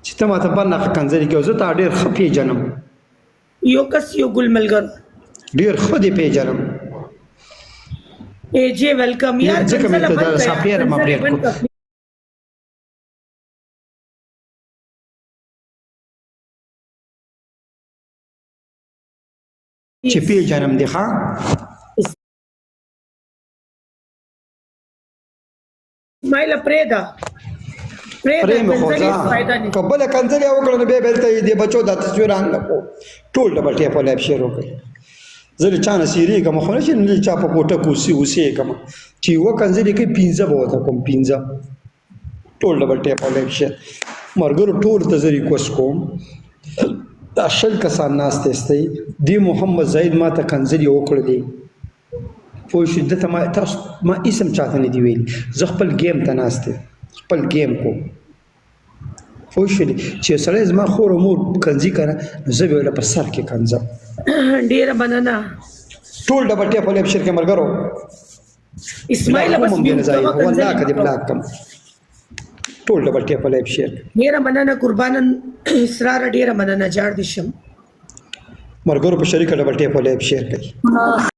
چې ته ماته بل نه کنځلې کوې زه تا ډېر ښه پېژنم یو کس یو ګل ملګر ډېر ښه دې پېژنم اے جے ویلکم یار ځکه مې ته دا سافټویر م اپډېټ کړو چې پېژنم دې ښه اسماعیل پرېږده پرې مې خو ځه که بله کنځلې وکړه نو بیا به دلته د بچو دا تصویر ان لکو ټول ډبل ټیپ لایف شیر وکړي زه له چا نه سیرېږم خو نه چې نه چا په کوټه کې اوسېږم چې یوه کنځلې کوي پنځه به ورته کوم پنځه ټول ډبل ټیپ لایف شیر ملګرو ټولو ته زه ریکوست کوم دا 20 کسان ناست دی دی محمد زاهد ما ته کنځلې وکړلې پوه شو دته ما تاسو ما اسم چاته نه دی ویلي زه خپل ګیم ته ناست یم خپل ګیم کوم پوه شولې چې سړی زما خور او مور کنځي که نه نو زه به یې په سر کې کنځم ډېره مننه ټول ډبل ټیپ لایف شیر کې ملګرو اسماعیل بس والله که دې بلاک کړم ټول ډبل ټیپ لایف شیر ډېره مننه قربانن اسرار ډېره مننه جاړ دې شم ملګرو په شریکه ډبل ټیپ لایف شیر کوي